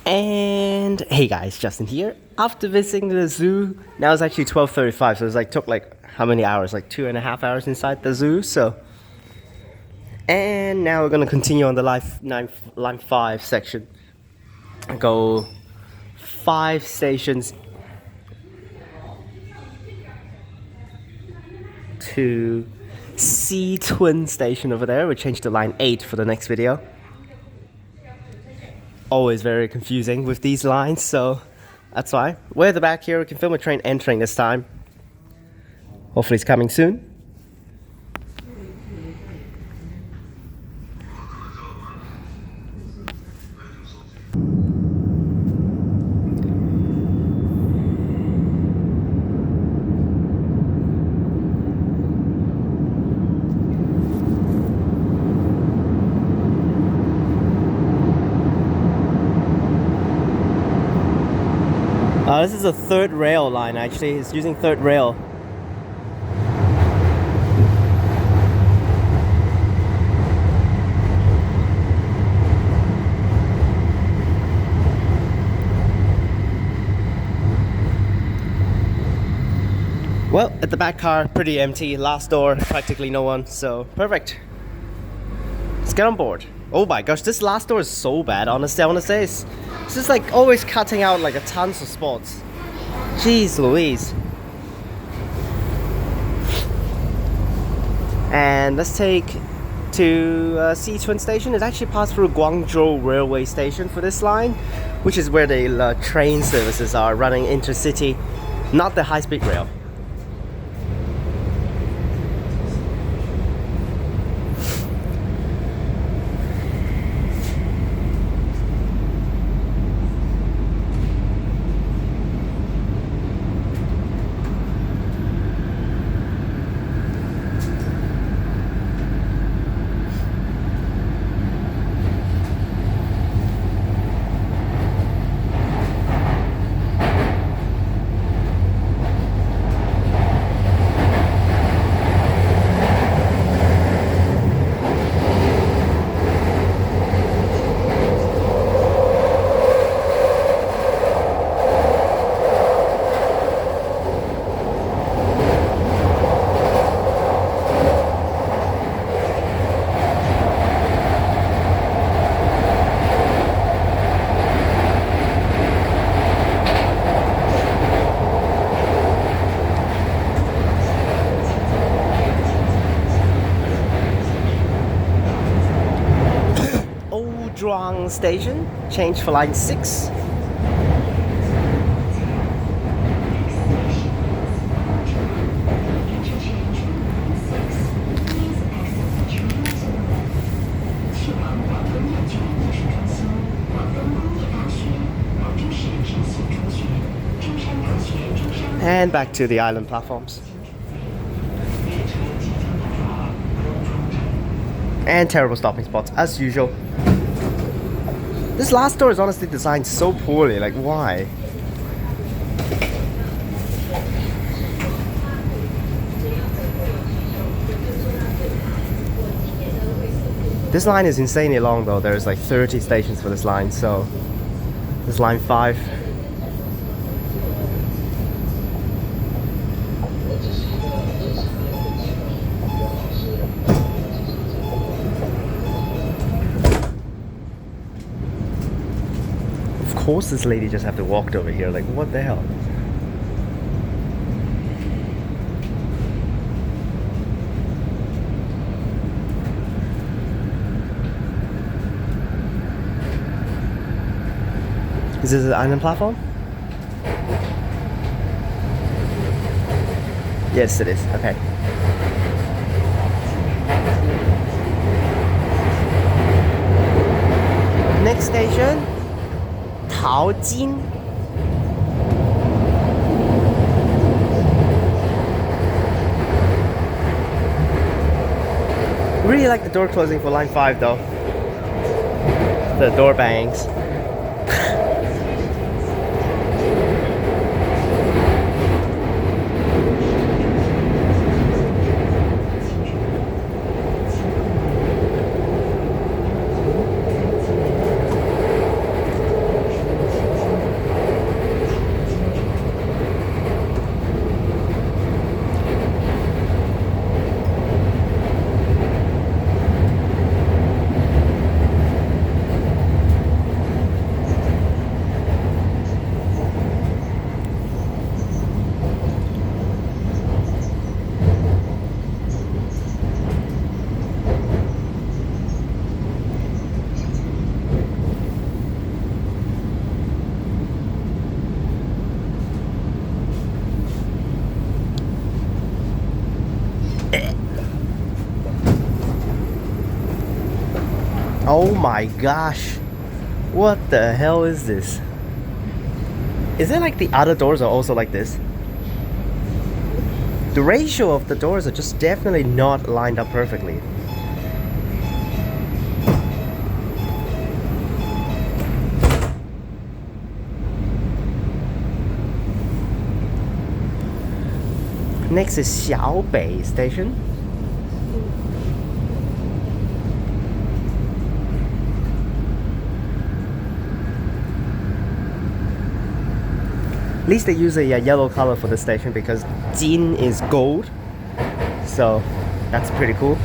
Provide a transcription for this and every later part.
And hey guys, Justin here. After visiting the zoo, now it's actually 12:35, so it's like took like how many hours? Like 2.5 hours inside the zoo. And now we're gonna continue on the line 5 section. Go 5 stations to Xicun station over there. We changed to line 8 for the next video. Always very confusing with these lines, so that's why. We're at the back here. We can film a train entering this time. Hopefully it's coming soon. This is a third rail line actually. It's using third rail. Well, at the back car, pretty empty. Last door, practically no one, so perfect. Let's get on board. Oh my gosh, this last door is so bad, honestly. I want to say it's just like always cutting out like a tons of spots. Jeez Louise. And let's take to Xicun station. It actually passed through Guangzhou railway station for this line, which is where the train services are running intercity, not the high-speed rail. Station, change for line 6. And back to the island platforms. And terrible stopping spots as usual. This last door is honestly designed so poorly, like why? This line is insanely long though. There's like 30 stations for this line, so this is line 5. Of course this lady just have to walk over here, like what the hell? Is this an island platform? Yes it is, okay. Next station, Taojin. Really like the door closing for line 5 though. The door bangs. Oh my gosh. What the hell is this? Is it like the other doors are also like this? The ratio of the doors are just definitely not lined up perfectly. Next is Xiaobei station. At least they use a yellow color for the station because Jin is gold. So that's pretty cool.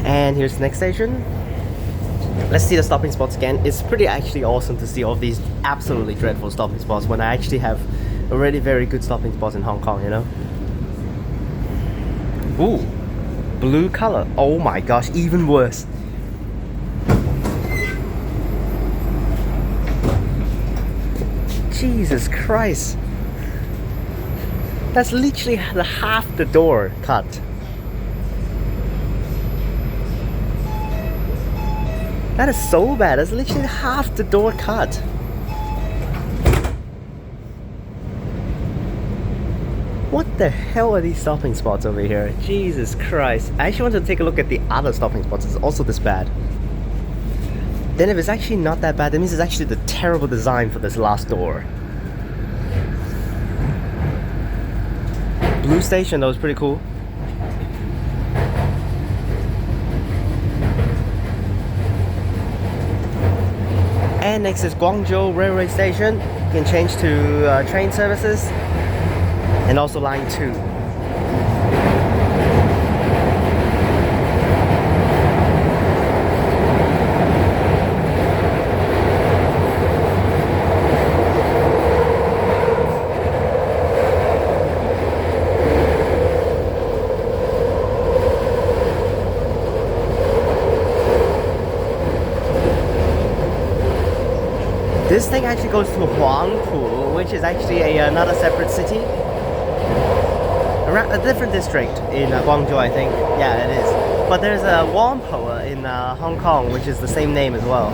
And here's the next station. Let's see the stopping spots again. It's pretty actually awesome to see all of these absolutely dreadful stopping spots when I actually have already very good stopping spots in Hong Kong, you know? Ooh, blue color. Oh my gosh, even worse. Jesus Christ. That's literally the half the door cut. That is so bad. That's literally half the door cut. What the hell are these stopping spots over here? Jesus Christ. I actually want to take a look at the other stopping spots. It's also this bad. Then if it's actually not that bad, that means it's actually the terrible design for this last door. Blue station though is pretty cool. And next is Guangzhou Railway Station. You can change to train services and also line 2. This thing actually goes to Jiaokou, which is actually another separate city. Around a different district in Guangzhou, I think. Yeah, it is. But there's a Whampoa in Hong Kong, which is the same name as well.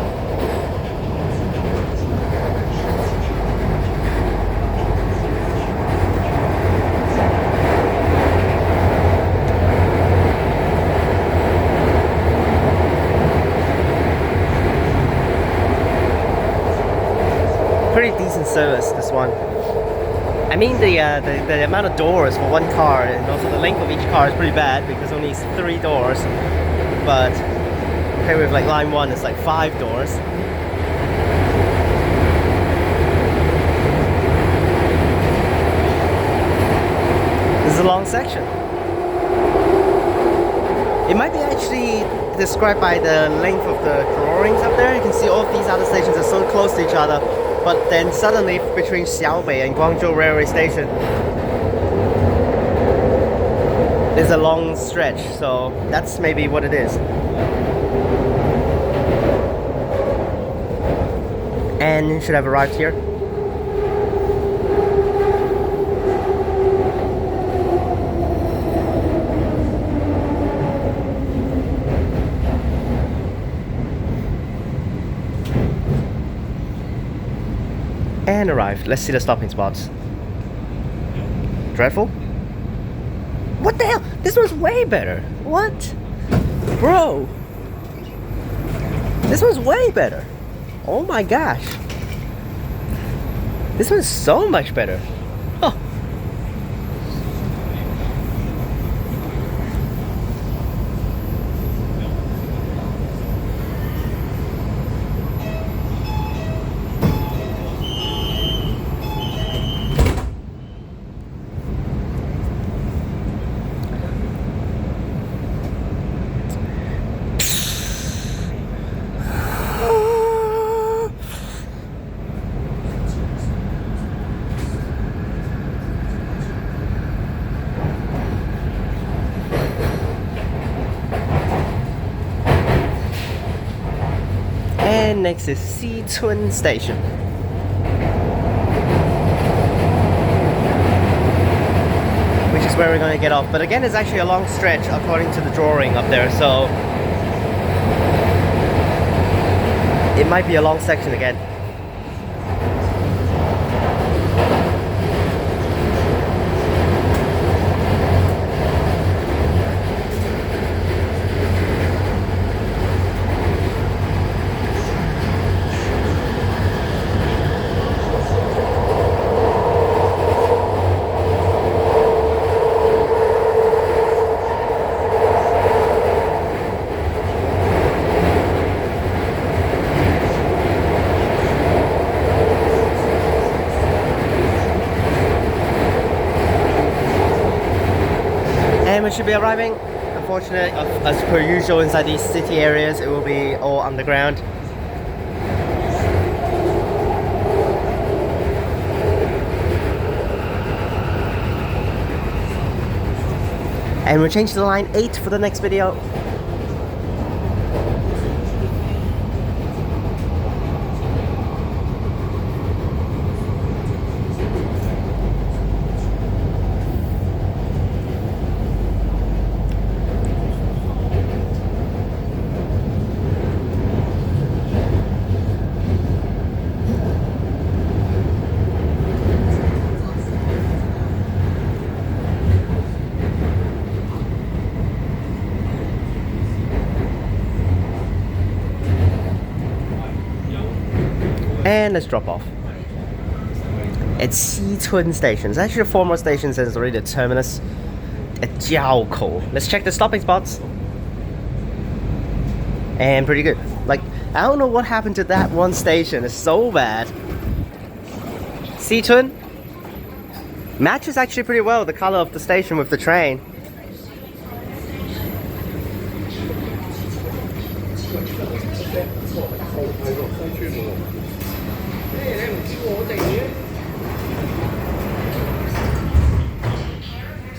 Pretty decent service, this one. I mean the amount of doors for one car and also the length of each car is pretty bad because only 3 doors. But compared with like line 1, it's like 5 doors. This is a long section. It might be actually described by the length of the drawings up there. You can see all of these other stations are so close to each other. But then suddenly between Xiaobei and Guangzhou Railway Station is a long stretch, so that's maybe what it is. And should have arrived here. And arrived. Let's see the stopping spots. Dreadful? What the hell? This one's way better. What? Bro. This one's way better. Oh my gosh. This one's so much better. Oh. And next is Xicun Station. Which is where we're going to get off. But again, it's actually a long stretch according to the drawing up there, so it might be a long section again. And we should be arriving. Unfortunately, as per usual inside these city areas, it will be all underground. And we'll change to line 8 for the next video. And let's drop off. It's Xicun Station. It's actually a former station since already the Terminus at Jiaokou. Let's check the stopping spots. And pretty good. Like, I don't know what happened to that one station. It's so bad. Xicun matches actually pretty well the color of the station with the train.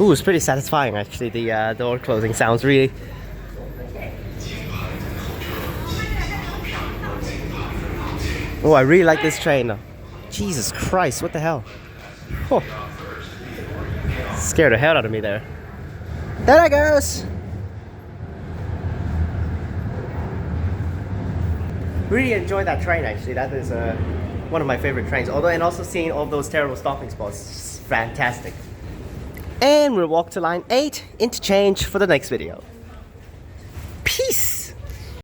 Ooh, it's pretty satisfying actually, the door closing sounds really. Oh, I really like this train though. Jesus Christ, what the hell? Oh. Scared the hell out of me there. There it goes! Really enjoyed that train actually. That is one of my favorite trains. Although, and also seeing all those terrible stopping spots is fantastic. And we'll walk to line 8, interchange for the next video. Peace!